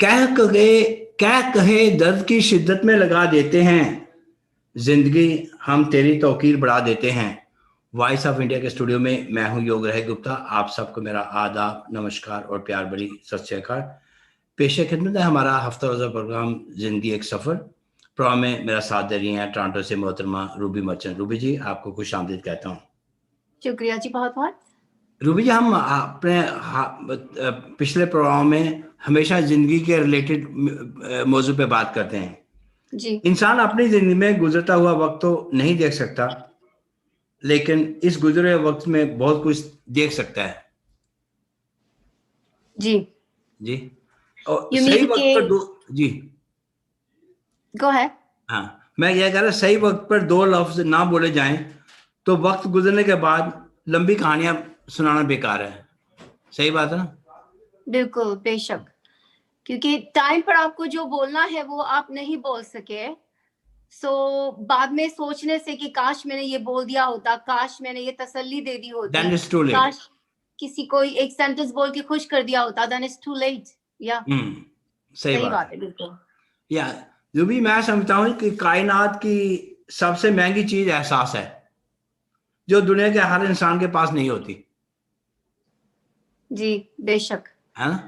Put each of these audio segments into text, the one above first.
कहे दर्द की शिद्दत में लगा देते हैं, जिंदगी हम तेरी तौकीर बढ़ा देते हैं। वॉइस ऑफ इंडिया के स्टूडियो में मैं हूं योग रहे गुप्ता। आप सबको मेरा आदाब, नमस्कार और प्यार भरी सत श्री अकाल। पेशे खिदमत है हमारा हफ्ता रोजा प्रोग्राम जिंदगी एक सफर। प्रोग्राम में मेरा साथ दे रही हैं टोरंटो से मोहतरमा रूबी मर्चेंट। रूबी जी, आपको खुश आमदीद कहता हूँ। शुक्रिया जी, बहुत बहुत। रूबी जी, हम अपने पिछले प्रोग्राम में हमेशा जिंदगी के रिलेटेड मौजू पे बात करते हैं जी। इंसान अपनी जिंदगी में गुजरता हुआ वक्त तो नहीं देख सकता, लेकिन इस गुजरे हुए वक्त में बहुत कुछ देख सकता है। जी जी। और You सही mean वक्त के पर दो। जी गो है। हाँ, मैं यह कह रहा, सही वक्त पर दो लफ्ज ना बोले जाएं तो वक्त गुजरने के बाद लंबी कहानियां सुनाना बेकार है। सही बात है ना? बिल्कुल, बेशक। क्योंकि टाइम पर आपको जो बोलना है वो आप नहीं बोल सके, बाद में सोचने से कि काश मैंने ये बोल दिया होता, काश मैंने ये तसल्ली दे दी होती, Then it's too late. काश किसी को एक सेंटेंस बोल के खुश कर दिया होता, then it's too late। या सही बात है, बिल्कुल। या जो भी मैं समझता हूँ कि कायनात की सबसे महंगी चीज एहसास है, जो दुनिया के हर इंसान के पास नहीं होती। जी, बेशक। है ना?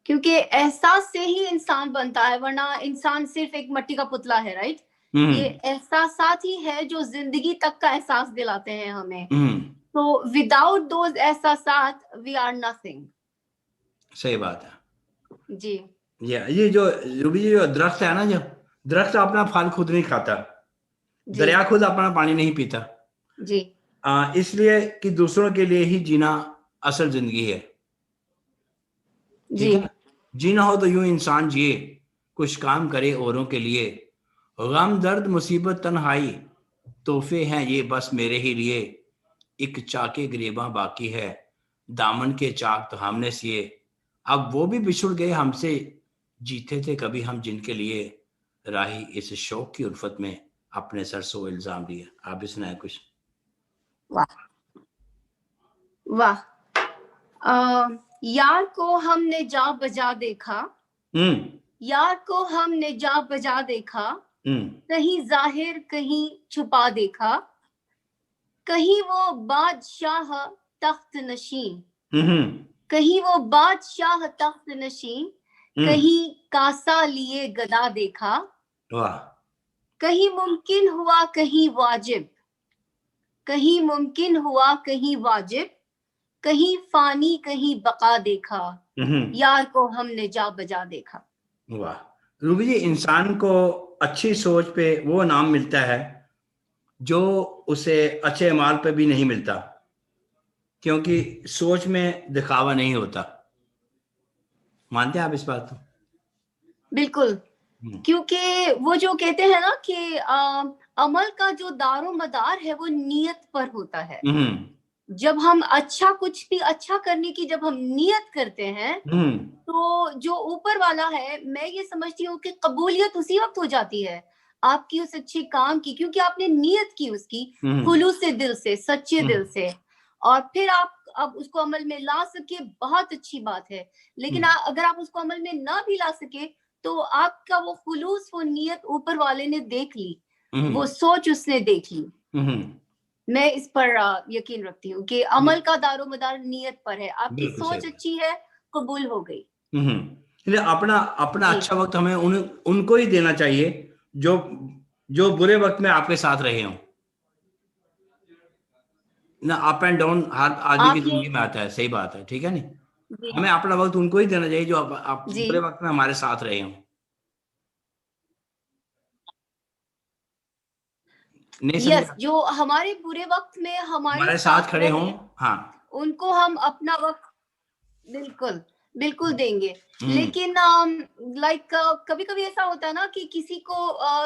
क्योंकि एहसास से ही इंसान बनता है, वरना इंसान सिर्फ एक मिट्टी का पुतला है, राइट? ये एहसासात ही है जो जिंदगी तक का एहसास दिलाते हैं हमें। तो विदाउट दोज एहसासात वी आर नथिंग। सही बात है जी। ये जो रूबी जी, जो दरख्त है ना, जो दरख्त अपना फल खुद नहीं खाता, दरिया खुद अपना पानी नहीं पीता। जी। इसलिए कि दूसरों के लिए ही जीना असल जिंदगी है। ठीक है? जीना हो तो यूं इंसान जिए, कुछ काम करे औरों के लिए। गम दर्द मुसीबत तन्हाई तोहफे हैं ये बस मेरे ही लिए। एक चाके गिरेबा बाकी है, दामन के चाक तो हमने सिए। अब वो भी बिछुड़ गए हमसे, जीते थे कभी हम जिनके लिए। राही इस शौक की उल्फत में अपने सर सो इल्जाम लिए। आप भी सुनाए कुछ। वाह वाह। यार को हमने जा बजा देखा, यार को हमने जा बजा देखा, कहीं जाहिर कहीं छुपा देखा। कहीं वो बादशाह तख्त नशीं, कहीं वो बादशाह तख्त नशीं, कहीं कासा लिए गदा देखा। वाह। कहीं मुमकिन हुआ कहीं वाजिब, कहीं मुमकिन हुआ कहीं वाजिब, कहीं फानी कहीं बका देखा। यार को हमने जा बजा देखा। वाह। रूबी जी, इंसान को अच्छी सोच पे वो नाम मिलता है जो उसे अच्छे अमाल पे भी नहीं मिलता, क्योंकि सोच में दिखावा नहीं होता। मानते हैं आप इस बात को? बिल्कुल। क्योंकि वो जो कहते हैं ना कि अमल का जो दारो मदार है वो नीयत पर होता है। जब हम कुछ भी अच्छा करने की जब हम नियत करते हैं, तो जो ऊपर वाला है, मैं ये समझती हूँ कि कबूलियत उसी वक्त हो जाती है आपकी उस अच्छे काम की, क्योंकि आपने नियत की उसकी खुलूस से दिल से, सच्चे दिल से, और फिर आप अब उसको अमल में ला सके, बहुत अच्छी बात है। लेकिन अगर आप उसको अमल में ना भी ला सके, तो आपका वो खुलूस, वो नियत ऊपर वाले ने देख ली, वो सोच उसने देख ली। मैं इस पर यकीन रखती हूँ कि अमल का दारोमदार नियत पर है। आपकी सोच अच्छी है, कबूल हो गई। अपना अच्छा वक्त हमें उनको ही देना चाहिए जो जो बुरे वक्त में आपके साथ रहे हों ना। अप एंड डाउन हर आदमी की जिंदगी में आता है। सही बात है, ठीक है नहीं? हमें अपना वक्त उनको ही देना चाहिए जो आप बुरे वक्त में हमारे साथ रहे हों। यस, जो हमारे बुरे वक्त में हमारे साथ खड़े हों, हाँ, उनको हम अपना वक्त बिल्कुल बिल्कुल देंगे। लेकिन लाइक कभी कभी ऐसा होता है ना कि किसी को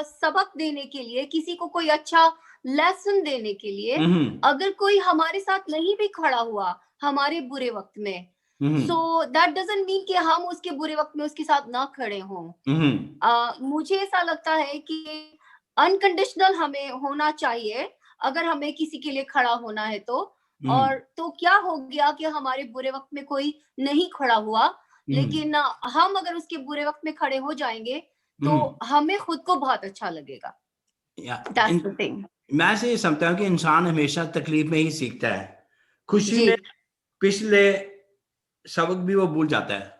सबक देने के लिए, किसी को कोई अच्छा लेसन देने के लिए, अगर कोई हमारे साथ नहीं भी खड़ा हुआ हमारे बुरे वक्त में, सो दैट डजंट मीन कि हम उसके बुरे वक्त में उसके साथ ना खड़े हों। मुझे ऐसा लगता है कि अनकंडीशनल हमें होना चाहिए अगर हमें किसी के लिए खड़ा होना है तो। और तो क्या हो गया कि हमारे बुरे वक्त में कोई नहीं खड़ा हुआ, लेकिन हम अगर उसके बुरे वक्त में खड़े हो जाएंगे तो हमें खुद को बहुत अच्छा लगेगा। That's the thing. मैं ऐसे ये समझता हूँ कि इंसान हमेशा तकलीफ में ही सीखता है, खुशी में पिछले सबक भी वो भूल जाता है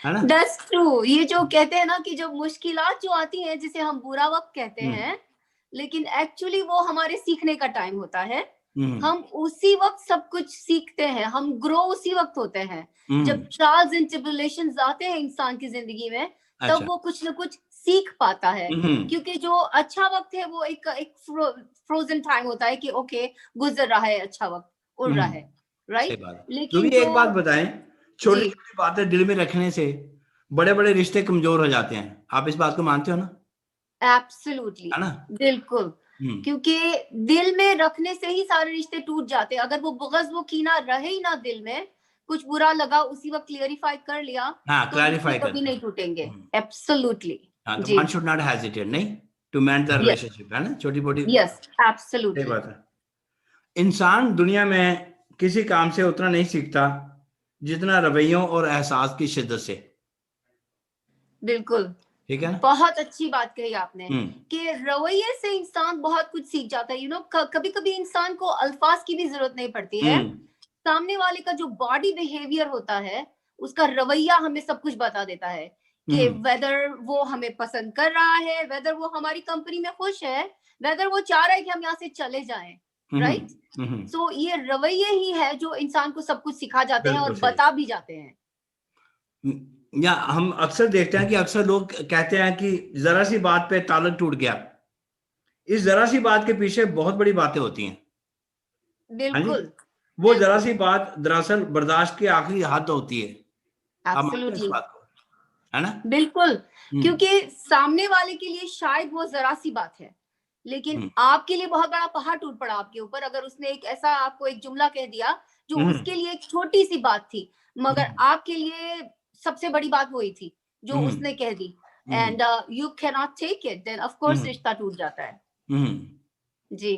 ना? That's true. ये जो कहते हैं ना कि जब मुश्किलात जो आती हैं जिसे हम बुरा वक्त कहते हैं, लेकिन एक्चुअली वो हमारे सीखने का टाइम होता है। हम उसी वक्त सब कुछ सीखते हैं, हम ग्रो उसी वक्त होते हैं। जब ट्रायल्स एंड ट्रिबुलेशंस आते हैं इंसान की जिंदगी में, तब वो कुछ न कुछ सीख पाता है। क्योंकि जो अच्छा वक्त है वो एक फ्रोजन टाइम होता है कि ओके गुजर रहा है, अच्छा वक्त उड़ रहा है, राइट? लेकिन एक बात बताएं, छोटी छोटी बातें दिल में रखने से बड़े बड़े रिश्ते कमजोर हो जाते हैं। आप इस बात को मानते हो ना? एब्सोल्युटली, बिल्कुल। क्योंकि दिल में रखने से ही सारे रिश्ते टूट जाते हैं। अगर वो बुग़्ज़ वो कीना रहे ही ना दिल में, कुछ बुरा लगा उसी वक्त क्लैरिफाई कर लिया, तो रिश्ते कभी नहीं टूटेंगे। एब्सोल्युटली जी, one should not hesitate, नहीं, to mend the relationship, है ना? छोटी छोटी, यस एब्सोल्युटली सही बात है। इंसान दुनिया में किसी काम से उतना नहीं सीखता जितना रवैयों और एहसास की शिद्दत से। बिल्कुल, ठीक है, बहुत अच्छी बात कही आपने कि रवैये से इंसान बहुत कुछ सीख जाता है। यू नो, कभी कभी इंसान को अल्फाज की भी जरूरत नहीं पड़ती है। सामने वाले का जो बॉडी बिहेवियर होता है, उसका रवैया हमें सब कुछ बता देता है कि वेदर वो हमें पसंद कर रहा है, वेदर वो हमारी कंपनी में खुश है, वेदर वो चाह रहा है कि हम यहाँ से चले जाएं, राइट? सो ये रवैये ही है जो इंसान को सब कुछ सिखा जाते हैं और बता भी जाते हैं। या हम अक्सर देखते हैं कि अक्सर लोग कहते हैं कि जरा सी बात पे ताल्लुक टूट गया। इस जरा सी बात के पीछे बहुत बड़ी बातें होती हैं। बिल्कुल, वो जरा सी बात दरअसल बर्दाश्त की आखिरी हद होती है। एब्सोल्युटली, है ना? बिल्कुल, क्योंकि सामने वाले के लिए शायद वो जरा सी बात है, लेकिन आपके लिए बहुत बड़ा पहाड़ टूट पड़ा आपके ऊपर। अगर उसने एक ऐसा आपको एक जुमला कह दिया जो उसके लिए एक छोटी सी बात थी, मगर आपके लिए सबसे बड़ी बात वही थी जो उसने कह दी, and you can not take it, then of course रिश्ता टूट जाता है। जी,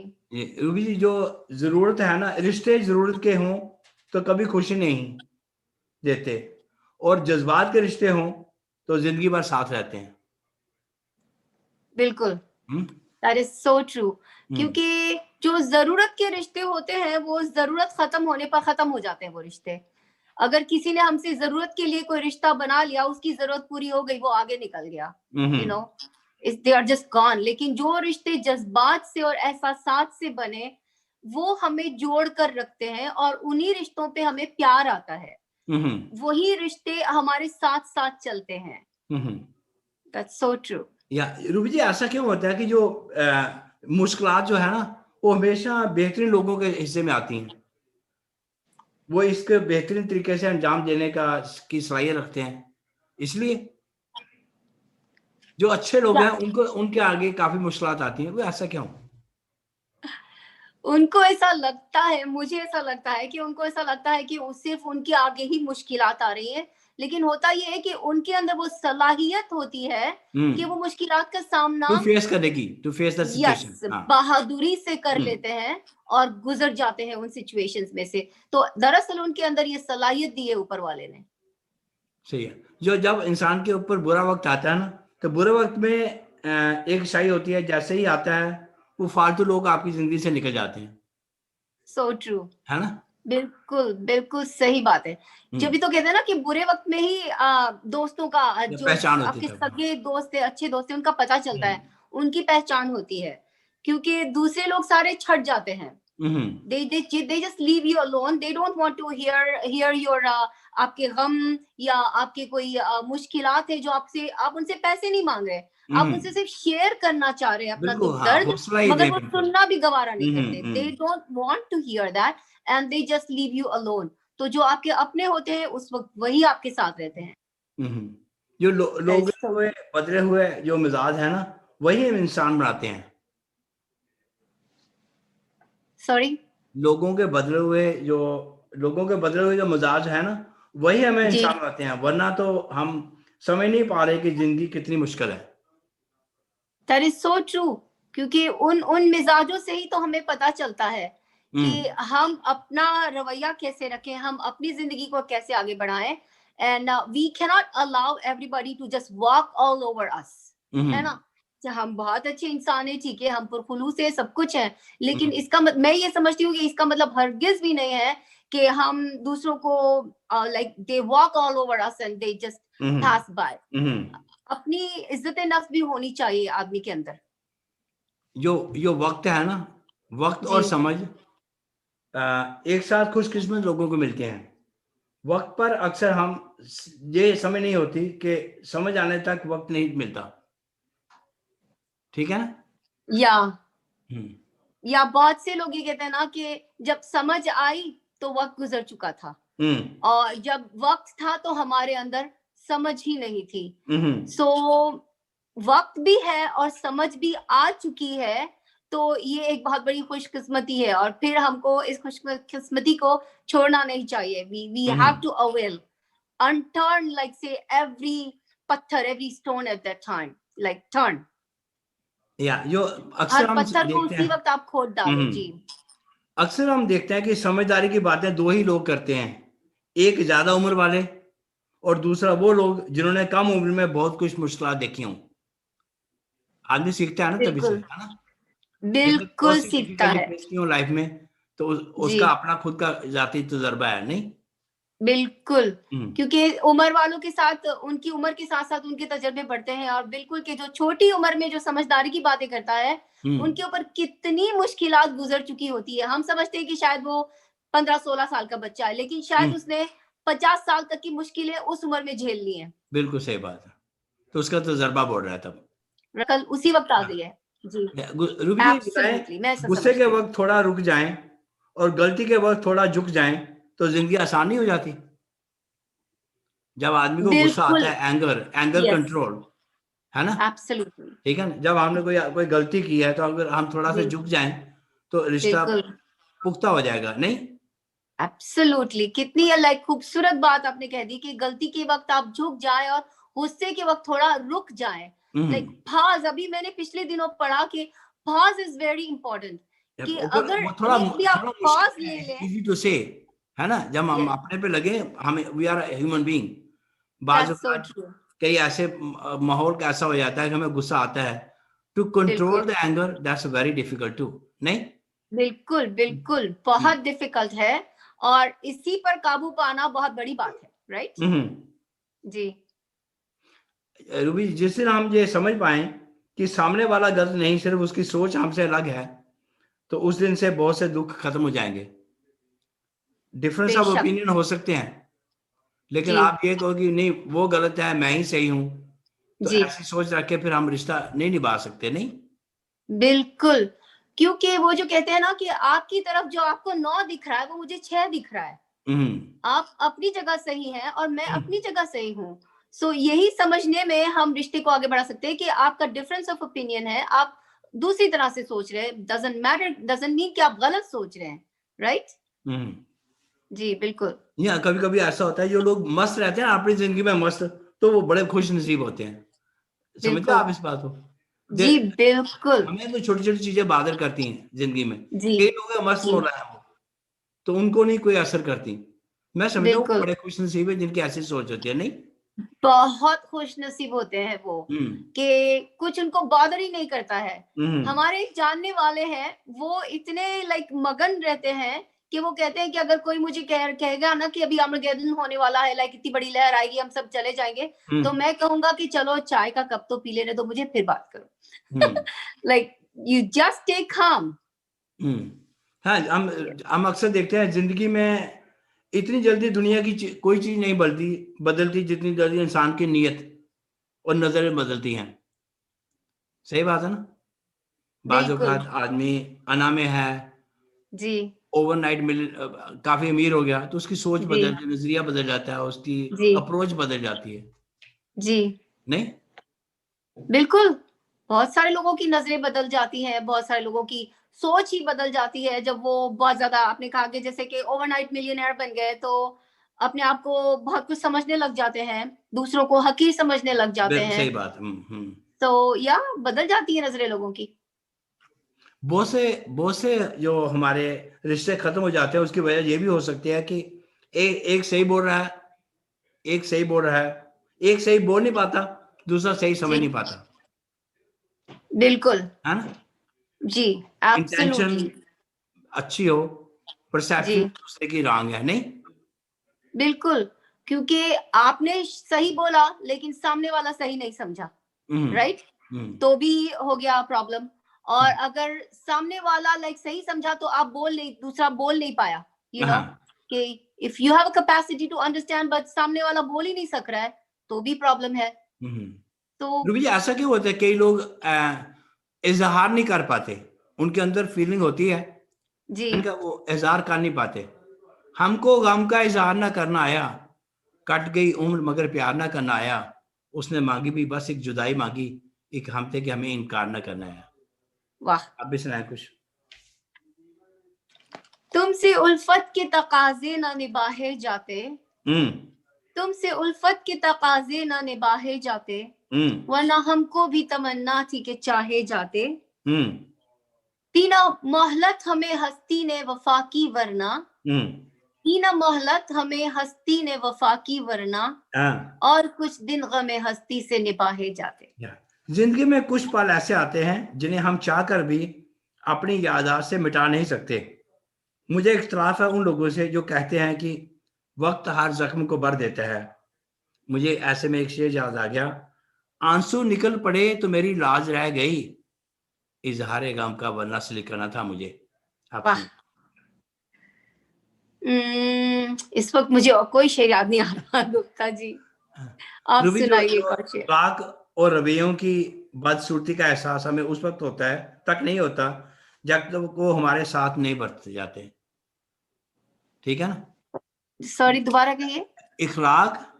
रूबी जी, जो जरूरत है ना, रिश्ते जरूरत के हों तो कभी खुशी नहीं देते, और जज्बात के रिश्ते हों तो जिंदगी भर साथ रहते हैं। बिल्कुल, दैट इज सो ट्रू। क्योंकि जो जरूरत के रिश्ते होते हैं वो जरूरत खत्म होने पर खत्म हो जाते हैं वो रिश्ते। अगर किसी ने हमसे जरूरत के लिए कोई रिश्ता बना लिया, उसकी जरूरत पूरी हो गई, वो आगे निकल गया, you know, they are just gone. लेकिन जो रिश्ते जज्बात से और एहसासात से बने, वो हमें जोड़ कर रखते हैं और उन्हीं रिश्तों पे हमें प्यार आता है। वही रिश्ते हमारे साथ साथ चलते हैं। That's so true. या रूबी जी, ऐसा क्यों होता है कि जो मुश्किलात जो है ना, वो हमेशा बेहतरीन लोगों के हिस्से में आती हैं? वो इसके बेहतरीन तरीके से अंजाम देने की सलाहियत रखते हैं, इसलिए जो अच्छे लोग हैं उनके आगे काफी मुश्किलात आती हैं। वो ऐसा क्यों? उनको ऐसा लगता है, मुझे ऐसा लगता है कि उनको ऐसा लगता है कि सिर्फ उनके आगे ही मुश्किलात आ रही हैं, लेकिन होता ये है कि उनके अंदर वो सलाहियत होती है कि वो मुश्किलात का सामना फेस करने टू फेस द सिचुएशन, बहादुरी से कर लेते हैं और गुजर जाते हैं उन सिचुएशंस में से। तो दरअसल उनके अंदर ये सलाहियत दी है ऊपर वाले ने। सही है। जो जब इंसान के ऊपर बुरा वक्त आता है ना, तो बुरे वक्त में एक शाई होती है, जैसे ही आता है वो फालतू लोग आपकी जिंदगी से निकल जाते हैं। सो ट्रू, है ना? बिल्कुल बिल्कुल सही बात है। जब भी तो कहते हैं ना कि बुरे वक्त में ही दोस्तों का जो आपके सगे दोस्त है, अच्छे दोस्त है, उनका पता चलता है, उनकी पहचान होती है। क्योंकि दूसरे लोग सारे छट जाते हैं। they just leave you alone, they don't want to hear your आपके गम या आपके कोई मुश्किलात है जो आप उनसे पैसे नहीं मांग रहे, आप उनसे सिर्फ शेयर करना चाह रहे हैं अपना दुख दर्द, मगर वो सुनना भी गवारा नहीं करते। they don't want to hear that and they just leave you alone। तो जो आपके अपने होते हैं उस वक्त वही आपके साथ रहते हैं। जो लोग बदले हुए जो मिजाज है ना, वही इंसान बनाते हैं। सॉरी, लोगों के बदले हुए जो मिजाज है ना, वही हमें इंसान बनाते हैं, वरना तो हम समझ नहीं पा रहे कि जिंदगी कितनी मुश्किल है। That is so true, क्योंकि उन मिजाजों से ही तो हमें पता चलता है कि हम अपना रवैया कैसे रखें, हम अपनी जिंदगी को कैसे आगे बढ़ाएं, and we cannot allow everybody to just walk all over us, है ना। हम बहुत अच्छे इंसान है, ठीक है, हम पुरखुलूस है, सब कुछ है, लेकिन इसका मैं ये समझती हूँ कि इसका मतलब हरगिज भी नहीं है कि हम दूसरों को like they walk all over us and they just pass by. अपनी इज्जत नफ्स भी होनी चाहिए आदमी के अंदर। जो वक्त है ना, वक्त और समझ एक साथ खुशकिस्मत लोगों को मिलते हैं। वक्त पर अक्सर हम ये समझ नहीं होती कि समझ आने तक वक्त नहीं मिलता, ठीक है ना। या बहुत से लोग ये कहते हैं ना कि जब समझ आई तो वक्त गुजर चुका था, और जब वक्त था तो हमारे अंदर समझ ही नहीं थी। सो वक्त भी है और समझ भी आ चुकी है, तो ये एक बहुत बड़ी खुशकिस्मती है, और फिर हमको इस खुशकिस्मती को छोड़ना नहीं चाहिए। We have to avail and turn, like say, every पत्थर, every stone at that time, like turn। जो अक्सर हम पत्थर को उसी वक्त आप खोद डालो। जी, अक्सर हम देखते हैं कि समझदारी की बातें दो ही लोग करते हैं, एक ज्यादा उम्र वाले और दूसरा वो लोग जिन्होंने कम उम्र में बहुत कुछ मुश्किलात देखी हों। आदमी सीखता है ना तभी से, है ना। बिल्कुल सीखता है लाइफ में, तो उसका अपना खुद का जाती तजुर्बा है, नहीं। बिल्कुल, क्योंकि उम्र वालों के साथ, उनकी उम्र के साथ साथ उनके तजर्बे बढ़ते हैं, और बिल्कुल के जो छोटी उम्र में जो समझदारी की बातें करता है, उनके ऊपर कितनी मुश्किलात गुजर चुकी होती है। हम समझते हैं कि शायद वो 15-16 साल का बच्चा है, लेकिन शायद उसने 50 साल तक की मुश्किलें उस उम्र में झेल ली हैं। बिल्कुल सही बात है, तो उसका तजुर्बा बढ़ रहा है तब, कल उसी वक्त आ गई है। जी, गुस्से के वक्त थोड़ा रुक जाएं और गलती के वक्त थोड़ा झुक जाएं तो जिंदगी आसान नहीं हो जाती। जब आदमी को गुस्सा आता है, एंगर कंट्रोल, है ना। एब्सोल्युटली, ठीक है ना। जब हमने कोई गलती की है तो अगर हम थोड़ा सा झुक जाएं तो रिश्ता पुख्ता हो जाएगा, नहीं। एब्सोल्युटली, कितनी लाइक खूबसूरत बात आपने कह दी कि गलती के वक्त आप झुक जाएं और गुस्से के वक्त थोड़ा रुक जाएं। लाइक पॉज, अभी मैंने पिछले दिनों पढ़ा कि पॉज इज वेरी इंपॉर्टेंट, कि अगर थोड़ा आप पॉज ले लें, इजी टू से, है ना। जब हम अपने पे लगे, हमें वी आर ह्यूमन बीइंग, बाज़ कई ऐसे माहौल ऐसा हो जाता है कि हमें गुस्सा आता है, to control the anger that's very difficult to, नहीं। बिल्कुल बिल्कुल, बहुत डिफिकल्ट है, और इसी पर काबू पाना बहुत बड़ी बात है, राइट। जी रूबी, जिस दिन हम ये समझ पाए कि सामने वाला गलत नहीं, सिर्फ उसकी सोच हमसे अलग है, तो उस दिन से बहुत से दुख खत्म हो जाएंगे। डिफरेंस ऑफ ओपिनियन हो सकते हैं, लेकिन आप ये कहो कि नहीं वो गलत है, मैं ही सही हूं, तो ऐसी सोच रख के फिर हम रिश्ता नहीं निभा सकते, नहीं। बिल्कुल, क्योंकि वो जो कहते हैं ना कि आपकी तरफ जो आपको 9 दिख रहा है, वो मुझे 6 दिख रहा है। आप अपनी जगह सही हैं और मैं अपनी जगह सही हूँ। सो यही समझने में हम रिश्ते को आगे बढ़ा सकते हैं कि आपका डिफरेंस ऑफ ओपिनियन है, आप दूसरी तरह से सोच रहे हैं, डजंट मैटर, डजंट मीन कि आप गलत सोच रहे हैं, राइट। जी बिल्कुल। या कभी कभी ऐसा होता है, जो लोग मस्त रहते हैं अपनी जिंदगी में मस्त, तो वो बड़े खुश नसीब होते हैं। समझते आप इस बात को? जी बिल्कुल। हमें तो छोटी छोटी चीजें बादर करती हैं जिंदगी में। कई लोग मस्त हो रहे हैं वो, तो उनको नहीं कोई असर करती। मैं समझता हूँ बड़े खुश नसीब है जिनकी ऐसी सोच होती है, नहीं। बहुत खुश नसीब होते हैं वो कि कुछ उनको बॉदर ही नहीं करता है। हमारे जानने वाले हैं, वो इतने लाइक मगन रहते हैं कि वो कहते हैं कि अगर कोई मुझे कहेगा ना कि अभी आर्मगेडन होने वाला है, लाइक इतनी बड़ी लहर आएगी, हम सब चले जाएंगे, तो मैं कहूंगा कि चलो चाय का कप तो पी लेने दो मुझे, फिर बात करो। Like you just stay calm. हाँ, हम अक्सर देखते हैं जिंदगी में इतनी जल्दी दुनिया की कोई चीज नहीं बदलती जितनी जल्दी इंसान की नीयत और नजरें बदलती हैं। सही बात है ना। बाज़ औक़ात आदमी अना में है, जी, ओवरनाइट काफी अमीर हो गया तो उसकी सोच बदल, नजरिया बदल जाता है, उसकी अप्रोच बदल जाती है, जी नहीं। बिल्कुल, बहुत सारे लोगों की नजरें बदल जाती हैं, बहुत सारे लोगों की सोच ही बदल जाती है जब वो बहुत ज्यादा, आपने कहा कि जैसे कि ओवरनाइट मिलियनेयर बन गए तो अपने आप को बहुत कुछ समझने लग जाते हैं, दूसरों को हकीर समझने लग जाते हैं। सही बात। तो या बदल जाती है नजरें लोगों की। बहुत से जो हमारे रिश्ते खत्म हो जाते हैं उसकी वजह ये भी हो सकती है कि एक सही बोल रहा है, एक सही बोल रहा है, एक सही बोल नहीं पाता, दूसरा सही समझ नहीं पाता। बिल्कुल, है ना? जी, इंटेंशन एब्सोल्युटली अच्छी हो, परसेप्शन जी, दूसरे की रॉन्ग है, नहीं? बिल्कुल, क्योंकि आपने सही बोला लेकिन सामने वाला सही नहीं समझा, राइट? तो भी हो गया प्रॉब्लम। और अगर सामने वाला लाइक सही समझा तो आप दूसरा बोल नहीं पाया, कि if you have a capacity to understand but सामने वाला बोल ही नहीं सक रहा है, तो भी प्रॉब्लम है। तो रूबी जी, ऐसा क्यों होता है? कई लोग इजहार नहीं कर पाते, उनके अंदर फीलिंग होती है, जी, इनका वो इजहार कर नहीं पाते। हमको गम का इजहार ना करना आया, कट गई उम्र मगर प्यार ना करना आया, उसने मांगी भी बस एक जुदाई मांगी, एक हम थे कि हमें इनकार ना करना आया। वाह। अब भी सुनाए कुछ। तुमसे उल्फत के तकाजे न निभाए जाते, तुमसे उल्फत के तकाजे न निभाए जाते, वरना हमको भी तमन्ना थी कि चाहे जाते। तीना मोहलत हमें हस्ती ने वफा की वरना, तीना मोहलत हमें हस्ती ने वफा की वरना, और कुछ दिन गमे हस्ती से निभाए जाते। जिंदगी में कुछ पल ऐसे आते हैं जिन्हें हम चाहकर भी अपनी याददाश्त से मिटा नहीं सकते। मुझे इख्तलाफ है उन लोगों से जो कहते हैं कि वक्त हर जख्म को भर देता है। मुझे ऐसे में एक शेर याद आ गया, आंसू निकल पड़े तो मेरी लाज रह गई, इजहार गम का वरना से लिखना था मुझे। वाह। इस वक्त मुझे और कोई शेर याद नहीं आ रहा गुप्ता जी, आप रूबी, जो सुनाइए कौन शेर। अखलाक और रवैयों की बदसूरती का एहसास हमें उस वक्त होता है, तक नहीं होता, जब तक वो हमारे साथ नहीं बरते जाते। ठीक है ना? सॉरी, दोबारा कहिए। इखलाक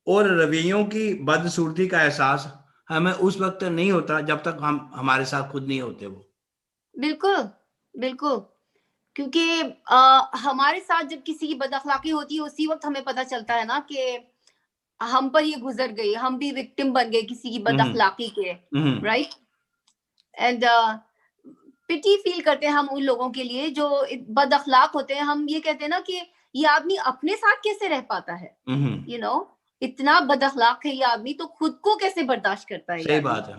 और रवैयों की बदसूरती का एहसास हमें उस वक्त नहीं होता जब तक हम हमारे साथ खुद नहीं होते वो। बिल्कुल, बिल्कुल, क्योंकि हमारे साथ जब किसी की बदअखलाकी होती है उसी वक्त हमें पता चलता है ना कि हम पर ये गुजर गई, हम भी विक्टिम बन गए किसी की बदअखलाकी के, राइट? एंड पिटी फील करते हैं हम उन लोगों के लिए जो बदअखलाक होते हैं। हम ये कहते हैं ना कि ये आदमी अपने साथ कैसे रह पाता है, यू नो, इतना बदअखलाक है ये आदमी, तो खुद को कैसे बर्दाश्त करता है ये सही आदमी। बात है।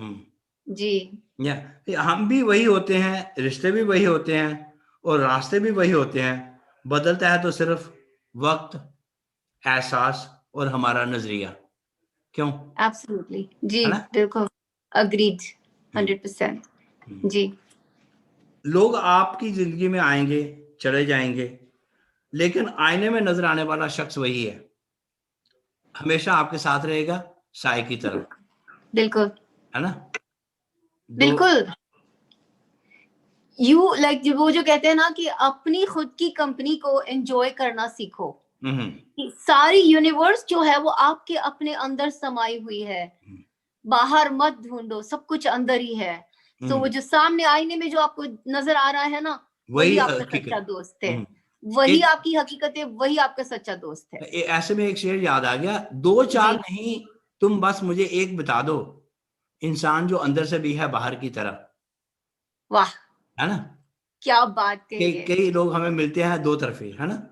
जी, या हम भी वही होते हैं, रिश्ते भी वही होते हैं और रास्ते भी वही होते हैं। बदलता है तो सिर्फ वक्त, एहसास और हमारा नजरिया। क्यों? एब्सोल्युटली, जी, है ना? बिल्कुल, अग्रीड, 100%। जी, लोग आपकी जिंदगी में आएंगे, चले जाएंगे, लेकिन आईने में नजर आने वाला शख्स वही है, हमेशा आपके साथ रहेगा, साए की तरह। बिल्कुल, है ना? दो। बिल्कुल। यू लाइक वो जो कहते हैं ना कि अपनी खुद की कंपनी को एंजॉय करना सीखो। कि सारी यूनिवर्स जो है वो आपके अपने अंदर समाई हुई है, बाहर मत ढूंढो, सब कुछ अंदर ही है। सो वो जो सामने आईने में जो आपको नजर आ रहा है ना, वही वही आपका सच्चा हकीकत। दोस्त है, वही एक आपकी हकीकत है, वही आपका सच्चा दोस्त है। ऐसे में एक शेर याद आ गया, दो चार जी, नहीं, तुम बस मुझे एक बता दो, इंसान जो अंदर से भी है बाहर की तरह। वाह, है ना? क्या बात कही है। कई लोग हमें मिलते हैं दो तरफे, है ना?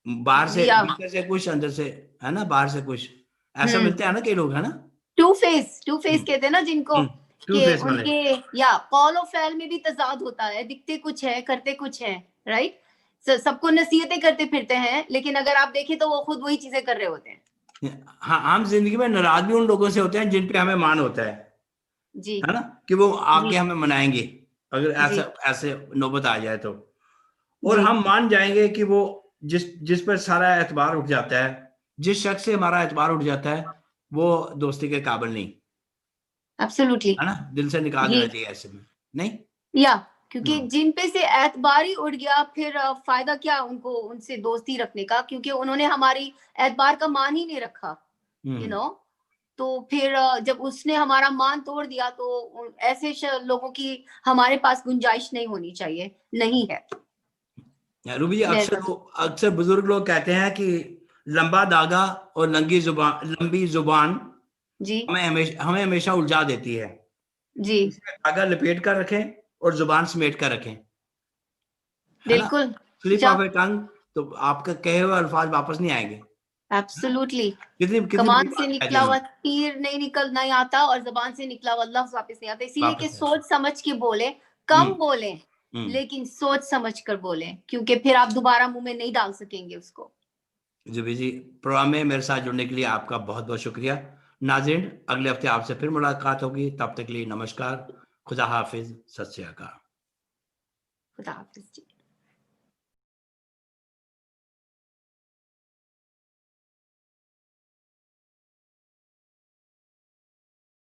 बाहर से, या भीतर से कुछ, अंदर से, है ना, बाहर से कुछ, ऐसा हम्म मिलते हैं ना कई लोग, है ना? टू फेस कहते हैं ना जिनको, टू कि फेस वाले। उनके या कॉल और फैल में भी तजाद होता है, दिखते कुछ है करते कुछ है, राइट? सबको नसीहतें करते फिरते हैं, लेकिन अगर आप देखें तो वो खुद वही चीजें कर रहे होते हैं। हाँ, हम जिंदगी में नाराज भी उन लोगों से होते हैं जिन पे हमें मान होता जी, है ना, कि वो जी, आके हमें मनाएंगे, अगर जी, ऐसा ऐसे नौबत आ जाए तो। और जी, हम मान जाएंगे कि वो जिस जिस पर सारा एतबार उठ जाता है, जिस शख्स से हमारा एतबार उठ जाता है, वो दोस्ती के काबिल नहीं। एब्सोल्युटली, है ना? दिल से निकाल जी, देना चाहिए ऐसे में। नहीं? या क्योंकि हम्म। जिन पे से एतबार ही उड़ गया फिर फायदा क्या उनको उनसे दोस्ती रखने का, क्योंकि उन्होंने हमारी एतबार का मान ही नहीं रखा, यू नो। तो फिर जब उसने हमारा मान तोड़ दिया तो ऐसे लोगों की हमारे पास गुंजाइश नहीं होनी चाहिए, नहीं है। रूबी जी, मैं ऐसा अक्सर बुजुर्ग लोग कहते हैं कि लंबा धागा और लंबी जुबान जी, हमें हमेशा उलझा देती है। जी, इसमें धागा लपेट कर रखें और जुबान समेट कर रखें, बिल्कुल। स्लिप ऑफ ए टंग, तो आपका कहे हुए अल्फाज वापस नहीं आएंगे। एब्सोल्युटली। कितनी कमान से निकला हुआ तीर नहीं आता और जबान से निकला हुआ लफ्ज वापस नहीं आता। इसीलिए कि सोच समझ के बोले, कम बोले, लेकिन सोच समझ कर बोले, क्योंकि फिर आप दोबारा मुंह में नहीं डाल सकेंगे उसको। जी, प्रोग्राम में मेरे साथ जुड़ने के लिए आपका बहुत बहुत शुक्रिया। नाज़रीन, अगले हफ्ते आपसे फिर मुलाकात होगी, तब तक के लिए नमस्कार, खुदा हाफिज, सत श्री अकाल। खुदा हाफिज जी।